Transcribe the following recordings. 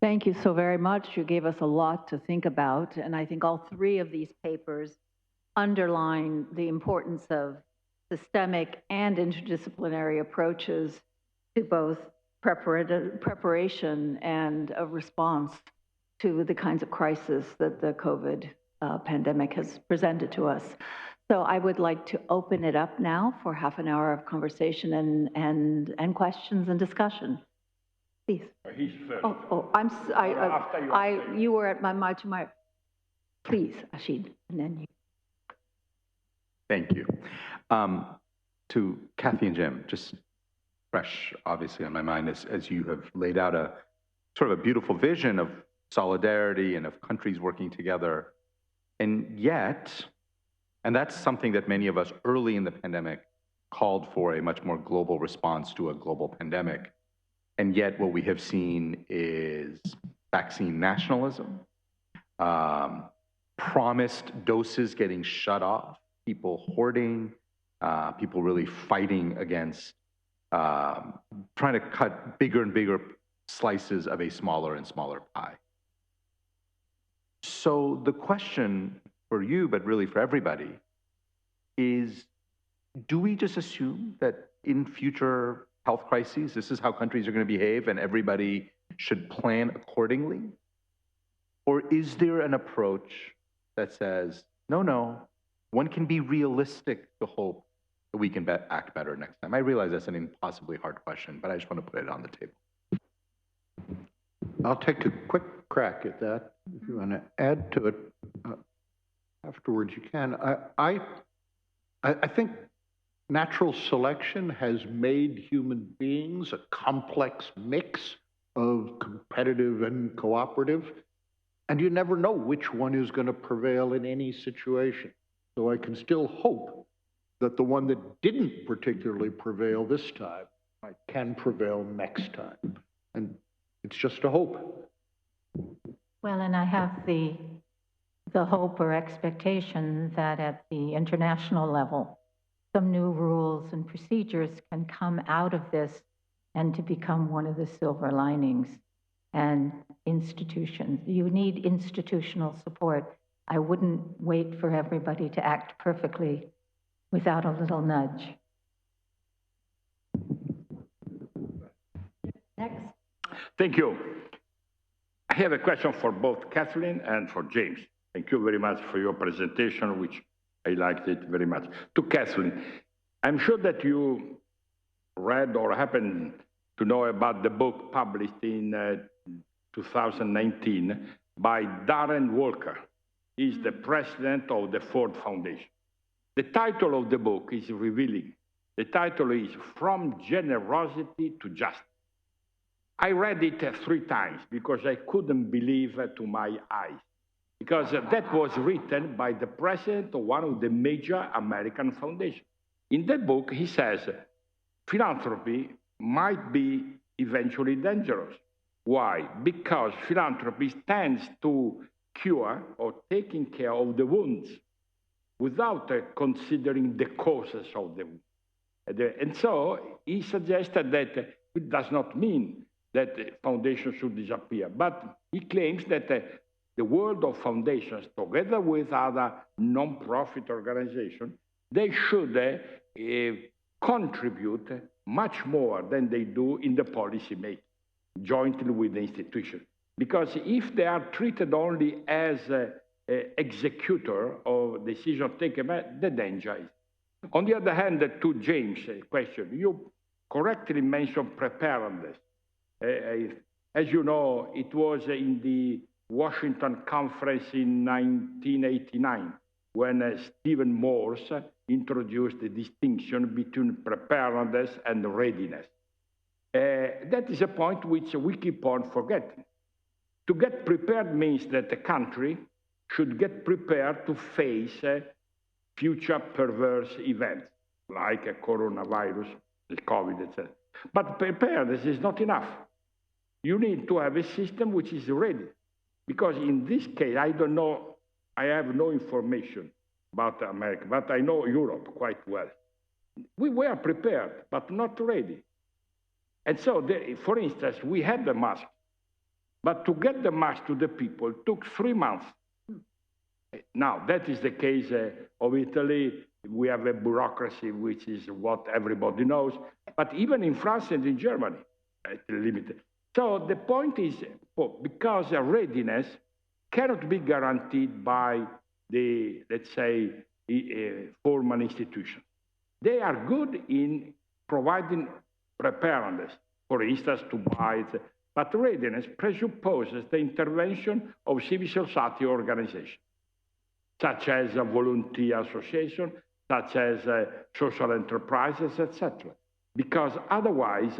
Thank you so very much. You gave us a lot to think about, and I think all three of these papers underline the importance of systemic and interdisciplinary approaches to both preparation and a response to the kinds of crisis that the COVID pandemic has presented to us. So I would like to open it up now for half an hour of conversation and questions and discussion. Please. He's first. You were at my. Please, Ashid, and then you. Thank you. To Kathy and Jim, just fresh, obviously, on my mind as you have laid out a sort of a beautiful vision of solidarity and of countries working together. And yet, and that's something that many of us early in the pandemic called for, a much more global response to a global pandemic. And yet what we have seen is vaccine nationalism, promised doses getting shut off, people hoarding, people really fighting against trying to cut bigger and bigger slices of a smaller and smaller pie. So the question for you, but really for everybody, is do we just assume that in future health crises, this is how countries are going to behave and everybody should plan accordingly? Or is there an approach that says, no, one can be realistic to hope that we can act better next time? I realize that's an impossibly hard question, but I just want to put it on the table. I'll take a quick crack at that. If you want to add to it afterwards, you can. I think natural selection has made human beings a complex mix of competitive and cooperative, and you never know which one is going to prevail in any situation. So I can still hope that the one that didn't particularly prevail this time can prevail next time. And it's just a hope. Well, and I have the hope or expectation that at the international level, some new rules and procedures can come out of this and to become one of the silver linings. And institutions, you need institutional support. I wouldn't wait for everybody to act perfectly without a little nudge. Next. Thank you. I have a question for both Cathleen and for James. Thank you very much for your presentation, which I liked it very much. To Cathleen, I'm sure that you read or happen to know about the book published in 2019 by Darren Walker. He's the president of the Ford Foundation. The title of the book is revealing. The title is From Generosity to Justice. I read it 3 times because I couldn't believe to my eyes, because that was written by the president of one of the major American foundations. In that book, he says, philanthropy might be eventually dangerous. Why? Because philanthropy tends to cure or taking care of the wounds without considering the causes of the wound. And so he suggested that it does not mean that foundations should disappear, but he claims that the world of foundations, together with other non-profit organizations, they should contribute much more than they do in the policy making, jointly with the institution. Because if they are treated only as executor of decisions taken, the danger is. On the other hand, to James' question, you correctly mentioned preparedness. As you know, it was in the Washington Conference in 1989 when Stephen Morse introduced the distinction between preparedness and readiness. That is a point which we keep on forgetting. To get prepared means that the country should get prepared to face future perverse events, like a coronavirus, the COVID, etc. But preparedness is not enough. You need to have a system which is ready. Because in this case, I don't know, I have no information about America, but I know Europe quite well. We were prepared, but not ready. And so, for instance, we had the mask, But to get the mask to the people took 3 months. Now, that is the case of Italy. We have a bureaucracy, which is what everybody knows. But even in France and in Germany, it's limited. So the point is, because readiness cannot be guaranteed by the, let's say, formal institutions. They are good in providing preparedness, for instance, to buy it. But readiness presupposes the intervention of civil society organizations, such as a volunteer association, such as social enterprises, etc. Because otherwise,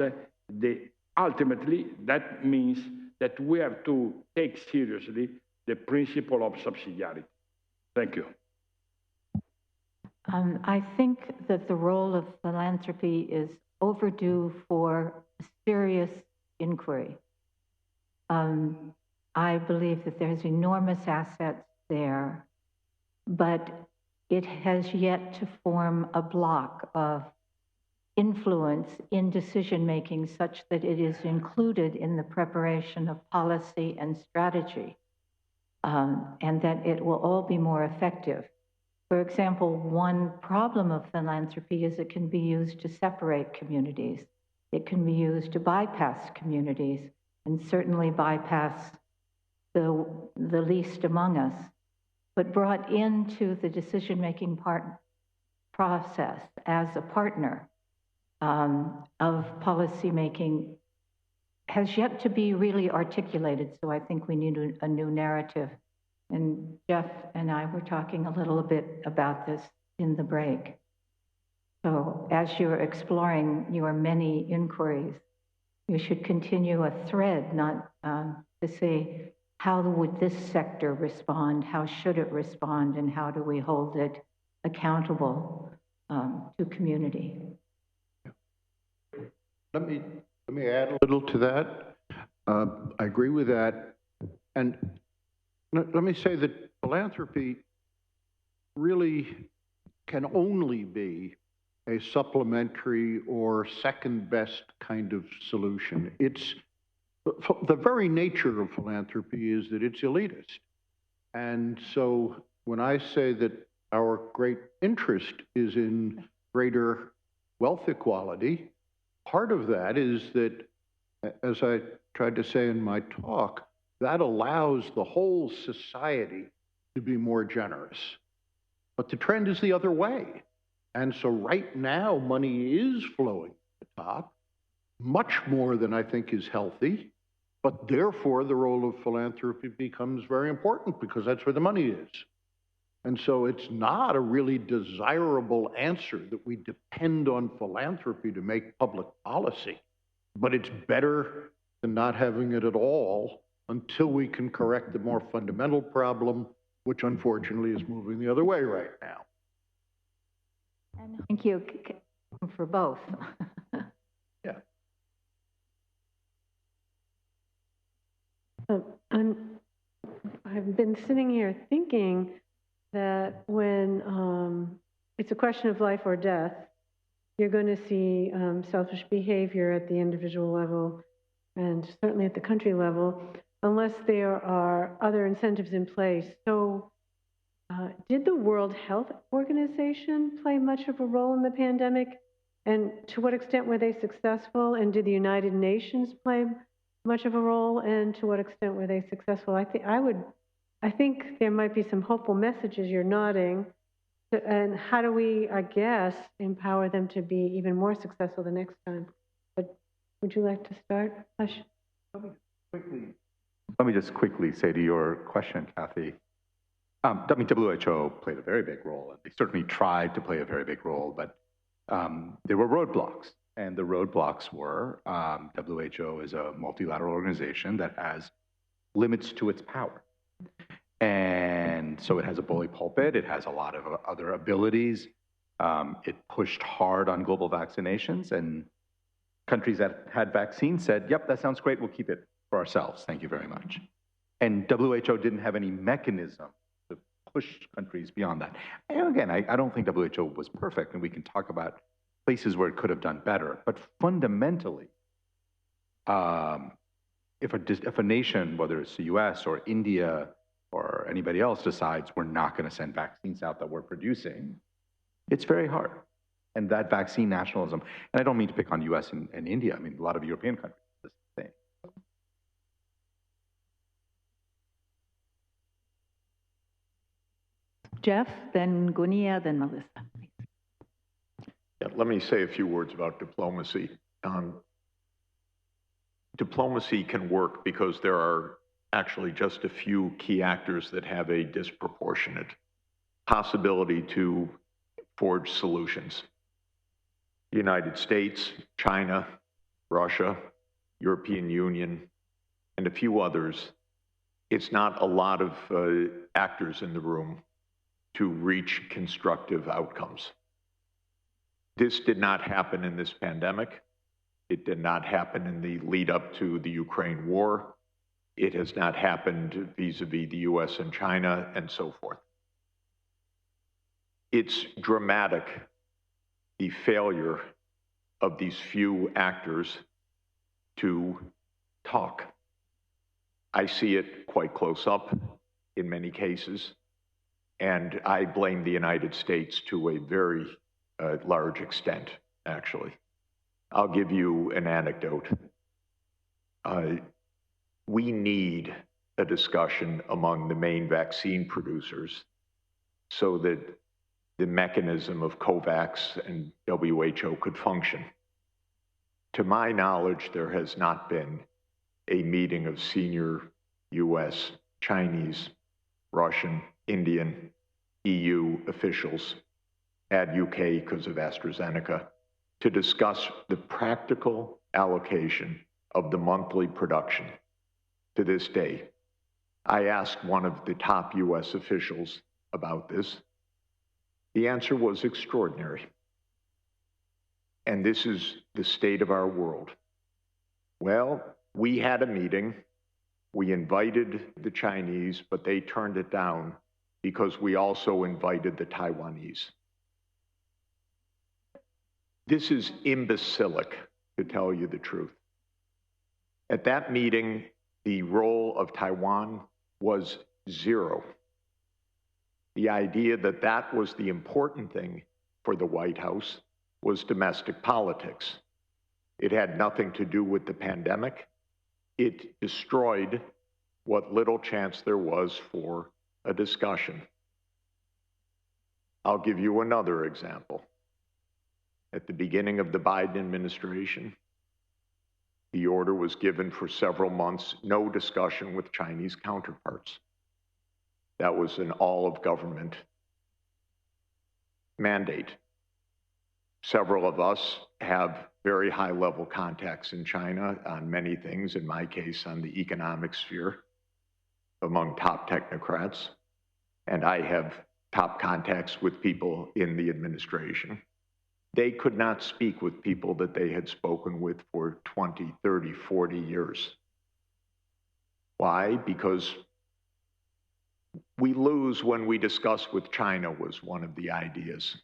ultimately, that means that we have to take seriously the principle of subsidiarity. Thank you. I think that the role of philanthropy is overdue for a serious inquiry. I believe that there's enormous assets there, but it has yet to form a block of influence in decision-making such that it is included in the preparation of policy and strategy, and that it will all be more effective. For example, one problem of philanthropy is it can be used to separate communities. It can be used to bypass communities, and certainly bypass the least among us, but brought into the decision-making process as a partner of policymaking has yet to be really articulated. So I think we need a new narrative. And Jeff and I were talking a little bit about this in the break. So as you're exploring your many inquiries, you should continue a thread, not to say, how would this sector respond? How should it respond? And how do we hold it accountable to community? Let me add a little to that. I agree with that. And let me say that philanthropy really can only be a supplementary or second best kind of solution. It's the very nature of philanthropy is that it's elitist. And so when I say that our great interest is in greater wealth equality, part of that is that, as I tried to say in my talk, that allows the whole society to be more generous. But the trend is the other way. And so right now, money is flowing to the top, much more than I think is healthy. But therefore, the role of philanthropy becomes very important because that's where the money is. And so it's not a really desirable answer that we depend on philanthropy to make public policy, but it's better than not having it at all until we can correct the more fundamental problem, which unfortunately is moving the other way right now. Thank you for both. Yeah. I've been sitting here thinking that when it's a question of life or death, you're going to see selfish behavior at the individual level and certainly at the country level, unless there are other incentives in place. So did the World Health Organization play much of a role in the pandemic? And to what extent were they successful? And did the United Nations play much of a role? And to what extent were they successful? I think there might be some hopeful messages. You're nodding. And how do we, I guess, empower them to be even more successful the next time? But would you like to start, Hush? Let me just quickly say to your question, Kathy, WHO played a very big role, and they certainly tried to play a very big role, but there were roadblocks, and the roadblocks were WHO is a multilateral organization that has limits to its power. And so it has a bully pulpit, it has a lot of other abilities. It pushed hard on global vaccinations, and countries that had vaccines said, yep, that sounds great, we'll keep it for ourselves, thank you very much. And WHO didn't have any mechanism to push countries beyond that. And again, I don't think WHO was perfect, and we can talk about places where it could have done better, but fundamentally, if a nation, whether it's the US or India or anybody else, decides we're not going to send vaccines out that we're producing, it's very hard. And that vaccine nationalism, and I don't mean to pick on US and India, I mean, a lot of European countries do the same. Jeff, then Gunia, then Melissa. Yeah, let me say a few words about diplomacy. Diplomacy can work because there are actually just a few key actors that have a disproportionate possibility to forge solutions. The United States, China, Russia, European Union, and a few others. It's not a lot of actors in the room to reach constructive outcomes. This did not happen in this pandemic. It did not happen in the lead up to the Ukraine war. It has not happened vis-a-vis the US and China and so forth. It's dramatic, the failure of these few actors to talk. I see it quite close up in many cases, and I blame the United States to a very large extent, actually. I'll give you an anecdote. We need a discussion among the main vaccine producers so that the mechanism of COVAX and WHO could function. To my knowledge, there has not been a meeting of senior US, Chinese, Russian, Indian, EU officials at UK because of AstraZeneca to discuss the practical allocation of the monthly production to this day. I asked one of the top US officials about this. The answer was extraordinary. And this is the state of our world. Well, we had a meeting. We invited the Chinese, but they turned it down because we also invited the Taiwanese. This is imbecilic, to tell you the truth. At that meeting, the role of Taiwan was zero. The idea that that was the important thing for the White House was domestic politics. It had nothing to do with the pandemic. It destroyed what little chance there was for a discussion. I'll give you another example. At the beginning of the Biden administration, the order was given for several months, no discussion with Chinese counterparts. That was an all-of-government mandate. Several of us have very high-level contacts in China on many things, in my case, on the economic sphere, among top technocrats, and I have top contacts with people in the administration. They could not speak with people that they had spoken with for 20, 30, 40 years. Why? Because we lose when we discuss with China was one of the ideas.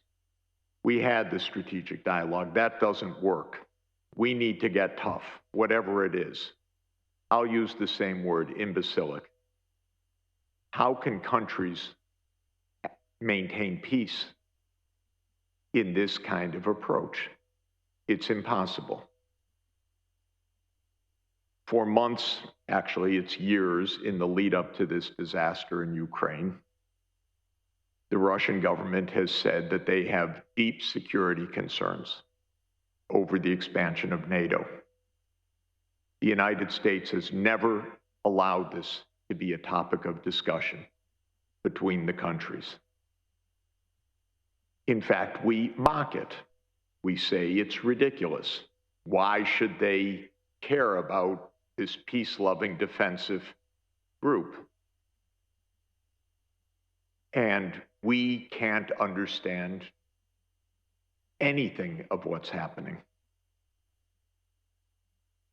We had the strategic dialogue. That doesn't work. We need to get tough, whatever it is. I'll use the same word, imbecilic. How can countries maintain peace in this kind of approach? It's impossible. For months, actually it's years in the lead up to this disaster in Ukraine, the Russian government has said that they have deep security concerns over the expansion of NATO. The United States has never allowed this to be a topic of discussion between the countries. In fact, we mock it. We say it's ridiculous. Why should they care about this peace-loving defensive group? And we can't understand anything of what's happening.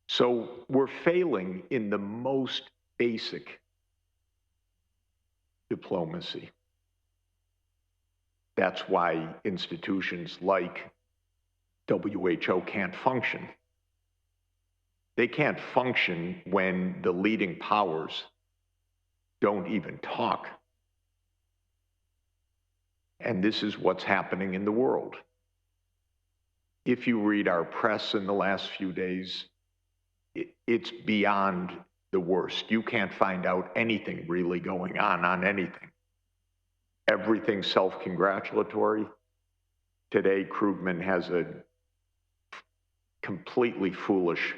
So we're failing in the most basic diplomacy. That's why institutions like WHO can't function. They can't function when the leading powers don't even talk. And this is what's happening in the world. If you read our press in the last few days, it's beyond the worst. You can't find out anything really going on anything. Everything's self-congratulatory. Today, Krugman has a completely foolish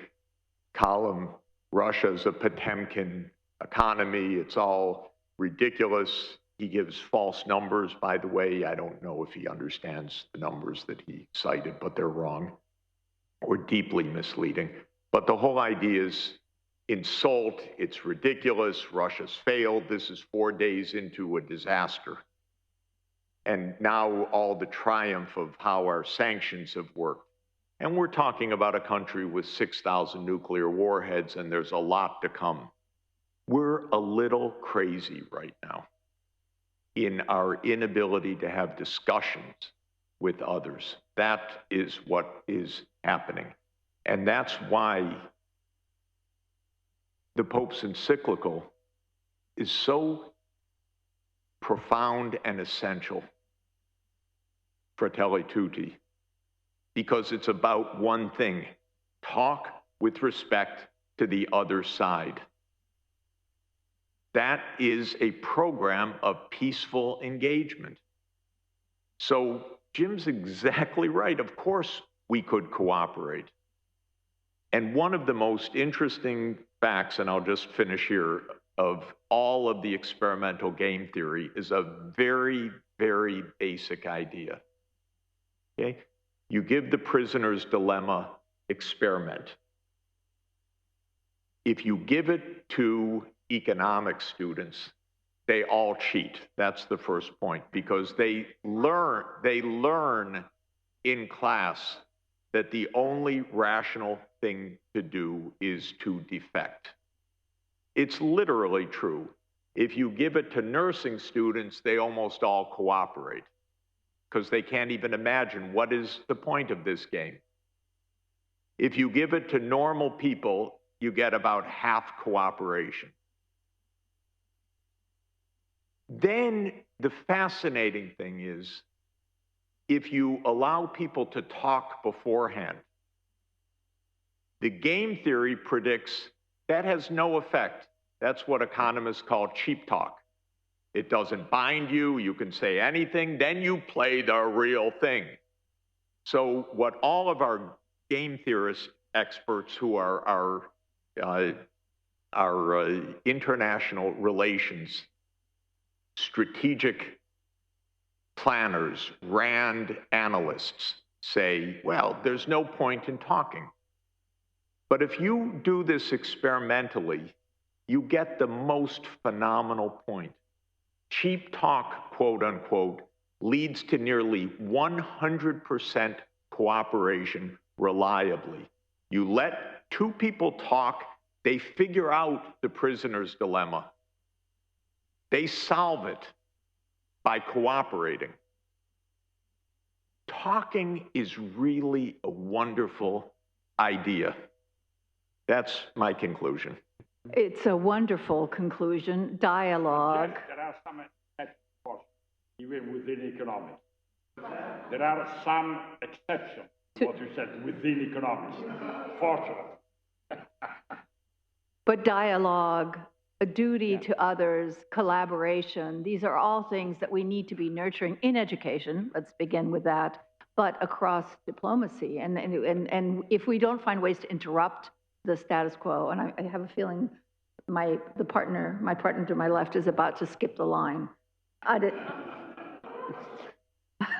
column. Russia's a Potemkin economy. It's all ridiculous. He gives false numbers, by the way. I don't know if he understands the numbers that he cited, but they're wrong or deeply misleading. But the whole idea is insult. It's ridiculous. Russia's failed. This is 4 days into a disaster. And now all the triumph of how our sanctions have worked. And we're talking about a country with 6,000 nuclear warheads, and there's a lot to come. We're a little crazy right now in our inability to have discussions with others. That is what is happening. And that's why the Pope's encyclical is so profound and essential, Fratelli Tutti, because it's about one thing: talk with respect to the other side. That is a program of peaceful engagement. So Jim's exactly right. Of course we could cooperate. And one of the most interesting facts, and I'll just finish here, of all of the experimental game theory is a very, very basic idea. Okay? You give the prisoner's dilemma experiment. If you give it to economics students, they all cheat. That's the first point, because they learn in class that the only rational thing to do is to defect. It's literally true. If you give it to nursing students, they almost all cooperate, because they can't even imagine what is the point of this game. If you give it to normal people, you get about half cooperation. Then the fascinating thing is, if you allow people to talk beforehand, the game theory predicts that has no effect. That's what economists call cheap talk. It doesn't bind you. You can say anything. Then you play the real thing. So what all of our game theorist experts who are international relations, strategic planners, RAND analysts say, well, there's no point in talking. But if you do this experimentally, you get the most phenomenal point. Cheap talk, quote unquote, leads to nearly 100% cooperation reliably. You let two people talk, they figure out the prisoner's dilemma. They solve it by cooperating. Talking is really a wonderful idea. That's my conclusion. It's a wonderful conclusion. Dialogue. Yes, there are some exceptions, even within economics. There are some exceptions, what you said, within economics, fortunately. But dialogue, a duty to others, collaboration, these are all things that we need to be nurturing in education. Let's begin with that, but across diplomacy. And if we don't find ways to interrupt the status quo, and I have a feeling my partner to my left is about to skip the line.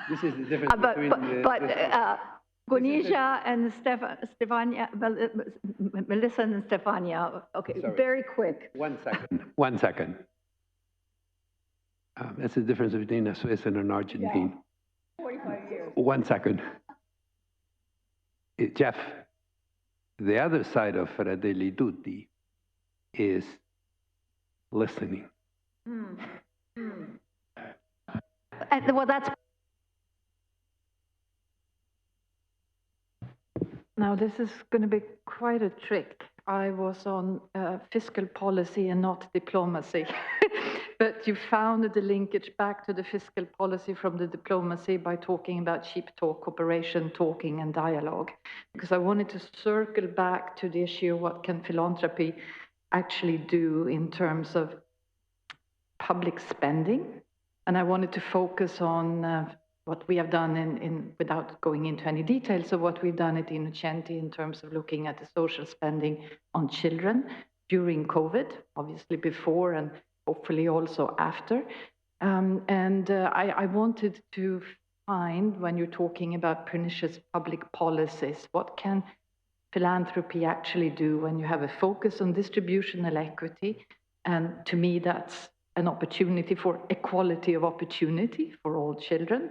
This is the difference between Gunisha and Stefania, Melissa and Stefania. Okay, sorry. Very quick. 1 second. 1 second. That's the difference between a Swiss and an Argentine. Yeah. 45 years. 1 second. Jeff, the other side of Fratelli Tutti is listening. And, well, that's. Now, this is going to be quite a trick, I was on fiscal policy and not diplomacy. But you found the linkage back to the fiscal policy from the diplomacy by talking about cheap talk, cooperation, talking, and dialogue. Because I wanted to circle back to the issue of what can philanthropy actually do in terms of public spending. And I wanted to focus on what we have done without going into any details of what we've done at Innocenti in terms of looking at the social spending on children during COVID, obviously before and hopefully also after. I wanted to find, when you're talking about pernicious public policies, what can philanthropy actually do when you have a focus on distributional equity? And to me, that's an opportunity for equality of opportunity for all children,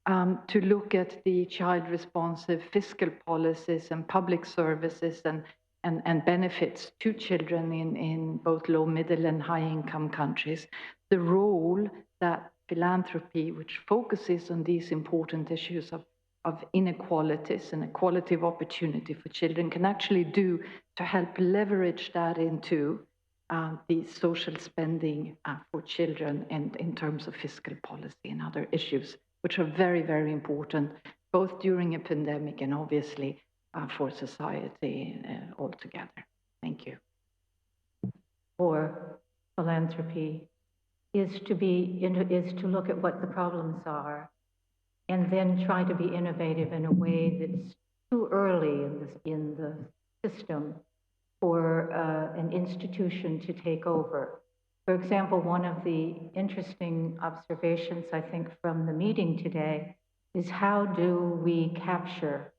to look at the child-responsive fiscal policies and public services and benefits to children in both low, middle, and high-income countries. The role that philanthropy, which focuses on these important issues of inequalities and equality of opportunity for children, can actually do to help leverage that into the social spending for children and in terms of fiscal policy and other issues, which are very, very important, both during a pandemic and obviously for society altogether. Thank you. For philanthropy is to look at what the problems are and then try to be innovative in a way that's too early in the system for an institution to take over. For example, one of the interesting observations, I think, from the meeting today is how do we capture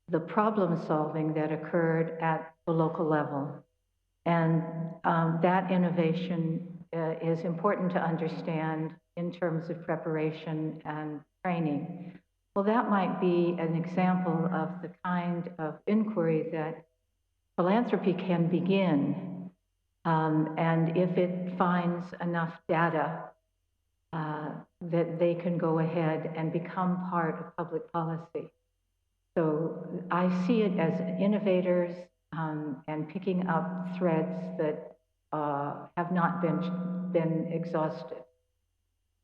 the problem solving that occurred at the local level? And that innovation is important to understand in terms of preparation and training. Well, that might be an example of the kind of inquiry that philanthropy can begin, and if it finds enough data that they can go ahead and become part of public policy. So I see it as innovators and picking up threads that have not been exhausted.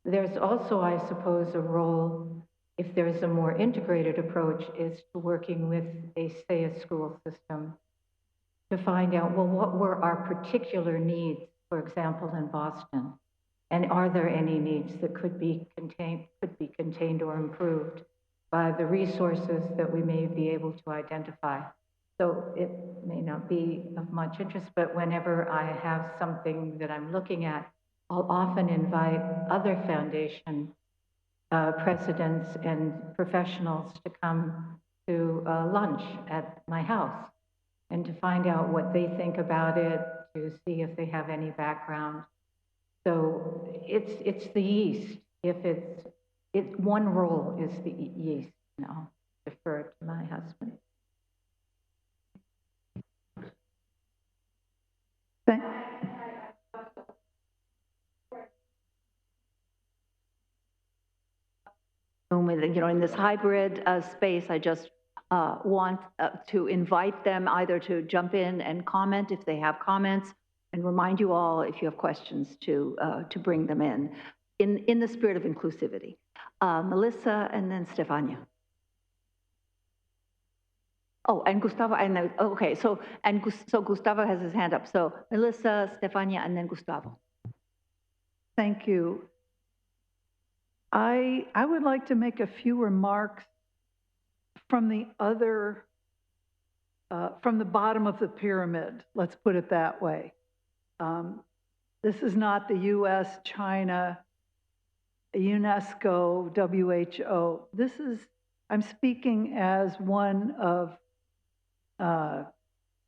There's also, I suppose, a role, if there's a more integrated approach, is to working with say a school system to find out, well, what were our particular needs, for example, in Boston? And are there any needs that could be contained or improved by the resources that we may be able to identify? So it may not be of much interest, but whenever I have something that I'm looking at, I'll often invite other foundation presidents and professionals to come to lunch at my house and to find out what they think about it, to see if they have any background. So it's the yeast. If it's one role is the yeast. And I'll defer to my husband. In this hybrid space, I just want to invite them either to jump in and comment if they have comments, and remind you all, if you have questions, to bring them in the spirit of inclusivity. Melissa, and then Stefania. Oh, and Gustavo, and okay, so Gustavo has his hand up. So Melissa, Stefania, and then Gustavo. Thank you. I would like to make a few remarks from the bottom of the pyramid, let's put it that way. This is not the US, China, UNESCO, WHO. I'm speaking as one of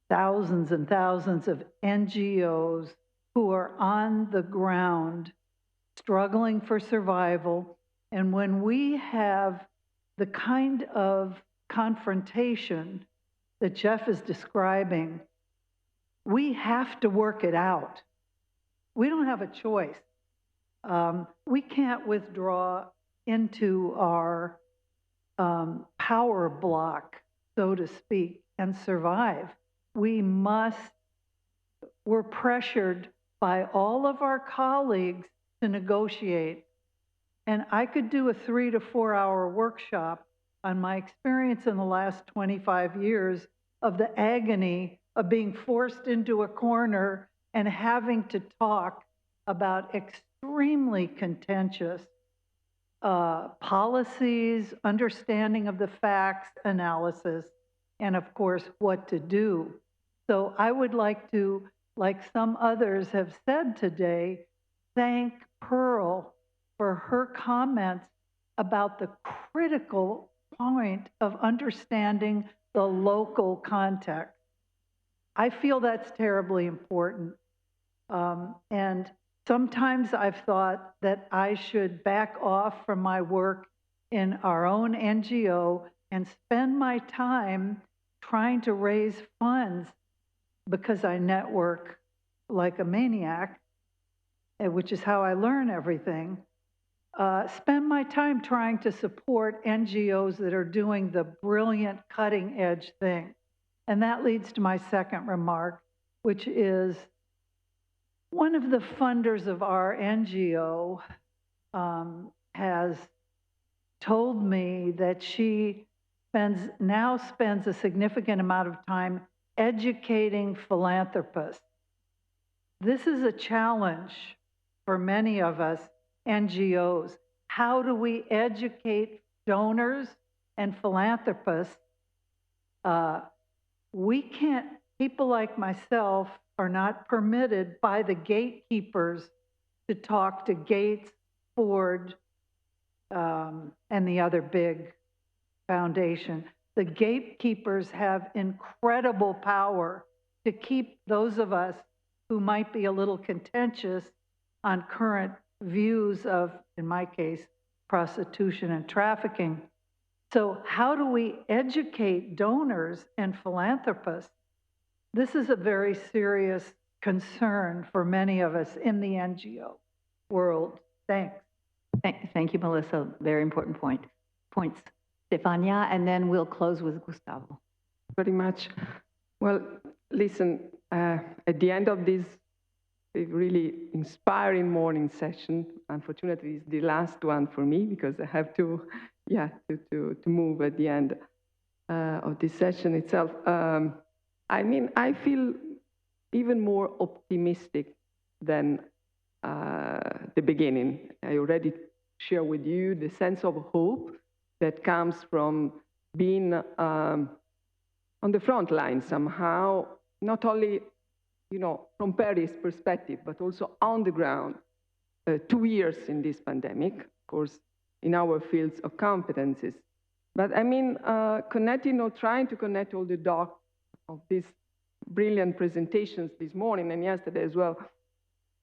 thousands and thousands of NGOs who are on the ground struggling for survival. And when we have the kind of confrontation that Jeff is describing, we have to work it out. We don't have a choice. We can't withdraw into our power block, so to speak, and survive. We must we're pressured by all of our colleagues to negotiate. And I could do a 3 to 4 hour workshop on my experience in the last 25 years of the agony of being forced into a corner and having to talk about extremely contentious policies, understanding of the facts, analysis, and of course, what to do. So I would like to, like some others have said today, thank Pearl for her comments about the critical point of understanding the local context. I feel that's terribly important. And sometimes I've thought that I should back off from my work in our own NGO and spend my time trying to raise funds because I network like a maniac, which is how I learn everything. Spend my time trying to support NGOs that are doing the brilliant cutting edge thing. And that leads to my second remark, which is one of the funders of our NGO has told me that she now spends a significant amount of time educating philanthropists. This is a challenge for many of us NGOs. How do we educate donors and philanthropists? We can't, people like myself are not permitted by the gatekeepers to talk to Gates, Ford, and the other big foundation. The gatekeepers have incredible power to keep those of us who might be a little contentious on current views of, in my case, prostitution and trafficking. So how do we educate donors and philanthropists? This is a very serious concern for many of us in the NGO world. Thanks. Thank you, Melissa. Very important points. Stefania, and then we'll close with Gustavo. Very much. Well, listen, at the end of this really inspiring morning session, unfortunately, it's the last one for me because I have to move at the end of this session itself. I mean, I feel even more optimistic than the beginning. I already shared with you the sense of hope that comes from being on the front line somehow, not only, you know, from Paris' perspective, but also on the ground. 2 years in this pandemic, of course, in our fields of competencies. But I mean, connecting or trying to connect all the dots of these brilliant presentations this morning and yesterday as well,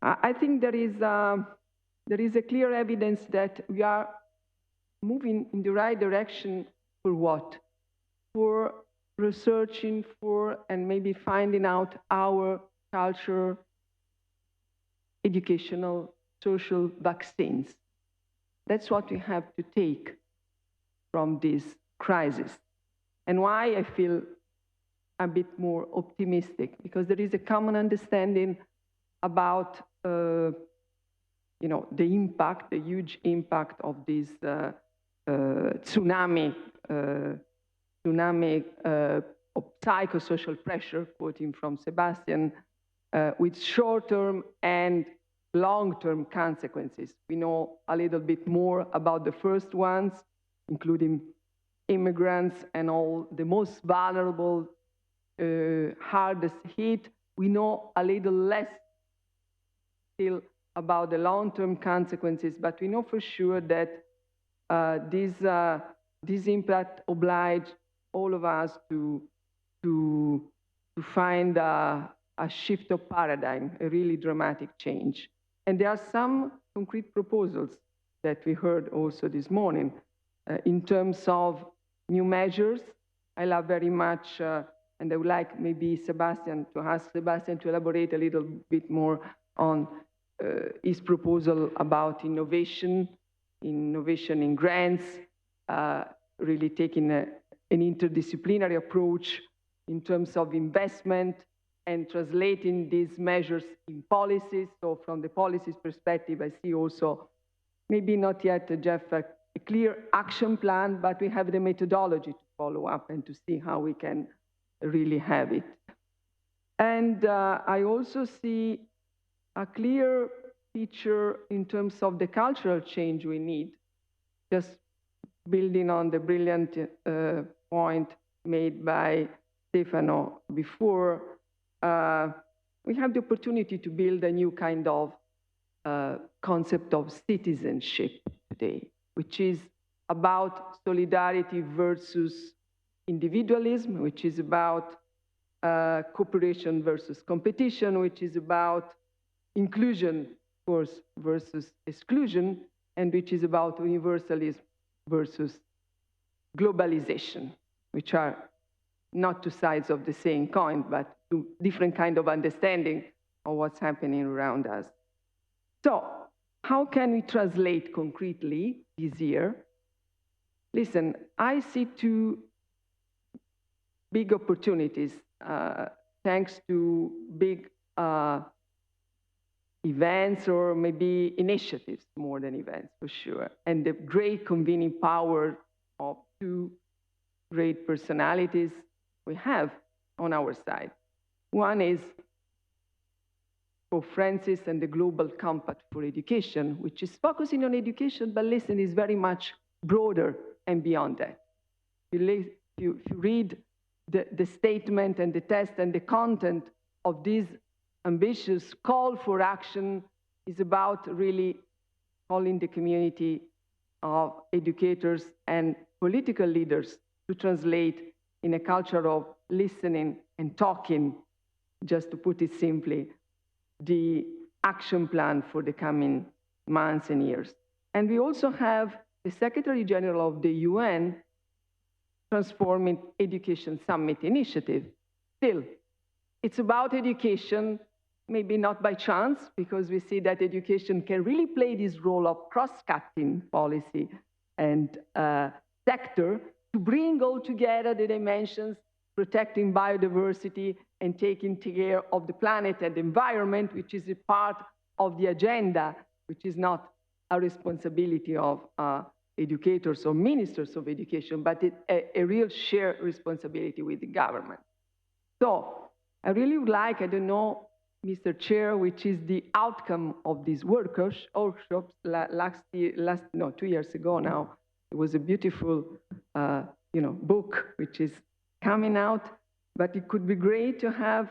I think there is a clear evidence that we are moving in the right direction for what? For researching for and maybe finding out our culture, educational, social vaccines. That's what we have to take from this crisis. And why I feel a bit more optimistic, because there is a common understanding about you know, the impact, the huge impact of this tsunami of psychosocial pressure, quoting from Sebastián, with short-term and long-term consequences. We know a little bit more about the first ones, including immigrants and all the most vulnerable, hardest hit. We know a little less still about the long-term consequences, but we know for sure that this impact obliged all of us to find a shift of paradigm, a really dramatic change. And there are some concrete proposals that we heard also this morning in terms of new measures. I love very much, and I would like maybe Sebastián, to ask Sebastián to elaborate a little bit more on his proposal about innovation in grants, really taking an interdisciplinary approach in terms of investment and translating these measures in policies. So from the policies perspective, I see also, maybe not yet, Jeff, a clear action plan, but we have the methodology to follow up and to see how we can really have it. And I also see a clear picture in terms of the cultural change we need, just building on the brilliant point made by Stefano before. We have the opportunity to build a new kind of concept of citizenship today, which is about solidarity versus individualism, which is about cooperation versus competition, which is about inclusion, of course, versus exclusion, and which is about universalism versus globalization, which are not two sides of the same coin, but two different kind of understanding of what's happening around us. So how can we translate concretely this year? Listen, I see two big opportunities thanks to big events, or maybe initiatives more than events for sure, and the great convening power of two great personalities we have on our side. One is Pope Francis and the Global Compact for Education, which is focusing on education, but listen, is very much broader and beyond that. If you read the statement and the text and the content of this ambitious call for action, is about really calling the community of educators and political leaders to translate in a culture of listening and talking, just to put it simply, the action plan for the coming months and years. And we also have the Secretary General of the UN Transforming Education Summit initiative. Still, it's about education, maybe not by chance, because we see that education can really play this role of cross-cutting policy and sector to bring all together the dimensions, protecting biodiversity and taking care of the planet and the environment, which is a part of the agenda, which is not a responsibility of educators or ministers of education, but a real shared responsibility with the government. So I really would like, I don't know, Mr. Chair, which is the outcome of these workshops. 2 years ago now, it was a beautiful book which is coming out, but it could be great to have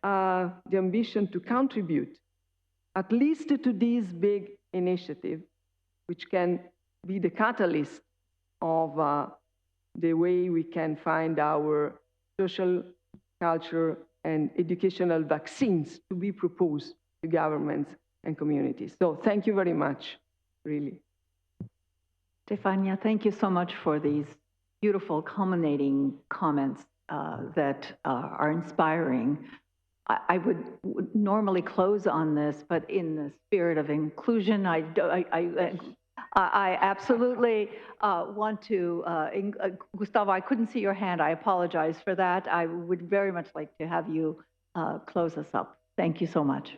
the ambition to contribute at least to this big initiative, which can be the catalyst of the way we can find our social, culture, and educational vaccines to be proposed to governments and communities. So thank you very much, really. Stefania, thank you so much for these beautiful culminating comments that are inspiring. I would normally close on this, but in the spirit of inclusion, I absolutely want to, Gustavo, I couldn't see your hand. I apologize for that. I would very much like to have you close us up. Thank you so much.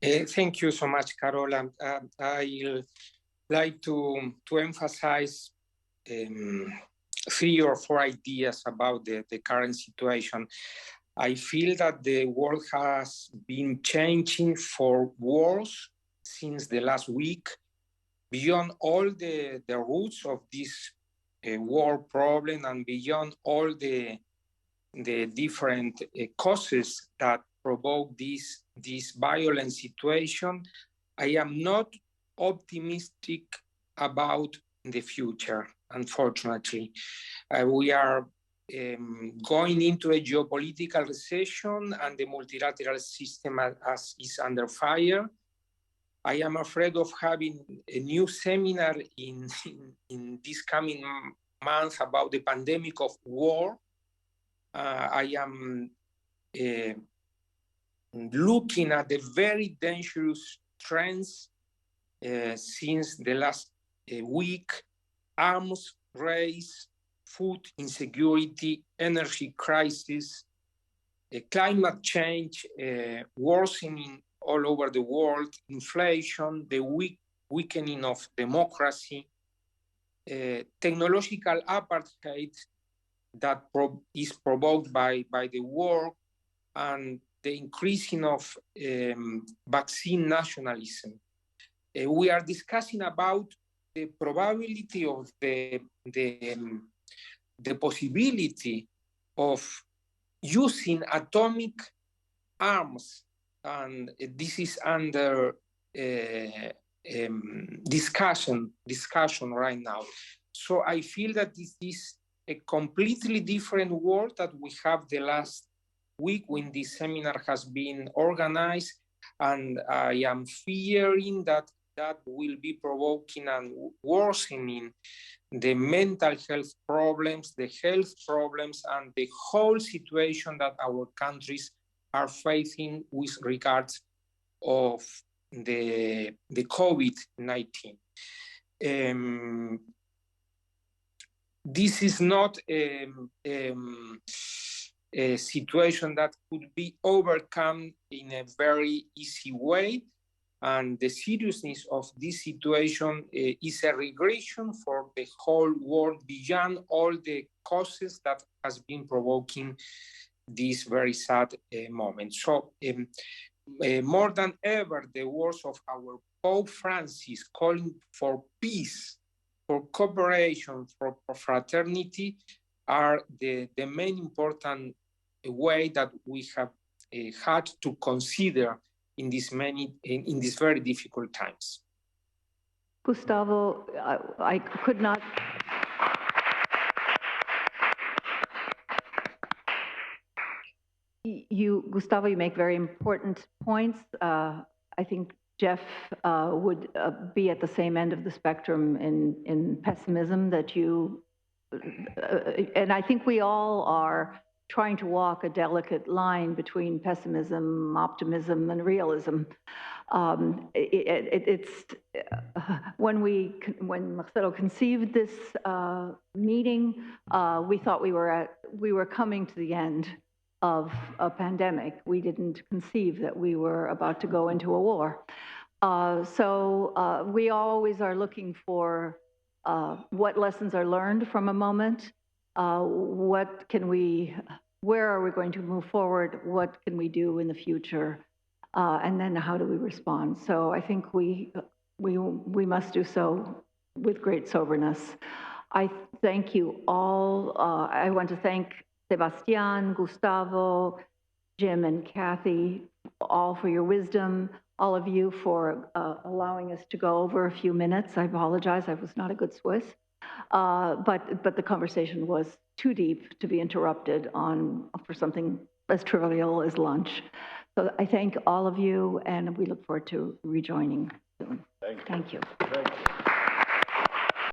Thank you so much, Carola. I'd like to emphasize 3 or 4 ideas about the current situation. I feel that the world has been changing for worse since the last week, beyond all the roots of this war problem and beyond all the different causes that provoke this violent situation. I am not optimistic about the future, unfortunately. We are going into a geopolitical recession, and the multilateral system is under fire. I am afraid of having a new seminar in this coming month about the pandemic of war. I am looking at the very dangerous trends since the last week: arms race, food insecurity, energy crisis, climate change worsening all over the world, inflation, the weakening of democracy, technological apartheid that is provoked by the war, and the increasing of vaccine nationalism. We are discussing about the probability of the possibility of using atomic arms, and this is under discussion right now. So I feel that this is a completely different world that we have the last week when this seminar has been organized, and I am fearing that will be provoking and worsening the mental health problems, the health problems, and the whole situation that our countries are facing with regards of the COVID-19. This is not a situation that could be overcome in a very easy way. And the seriousness of this situation is a regression for the whole world beyond all the causes that has been provoking this very sad moment. So more than ever, the words of our Pope Francis calling for peace, for cooperation, for fraternity are the main important way that we have had to consider in these very difficult times. Gustavo, I could not. Gustavo, you make very important points. I think Jeff would be at the same end of the spectrum in pessimism that you, and I think we all are trying to walk a delicate line between pessimism, optimism, and realism. When Marcelo conceived this meeting, we thought we were coming to the end of a pandemic. We didn't conceive that we were about to go into a war. So we always are looking for what lessons are learned from a moment. Where are we going to move forward? What can we do in the future? And then how do we respond? So I think we must do so with great soberness. I thank you all. I want to thank Sebastián, Gustavo, Jim, and Kathy, all for your wisdom, all of you for allowing us to go over a few minutes. I apologize, I was not a good Swiss. But the conversation was too deep to be interrupted for something as trivial as lunch. So I thank all of you, and we look forward to rejoining soon. Thank you.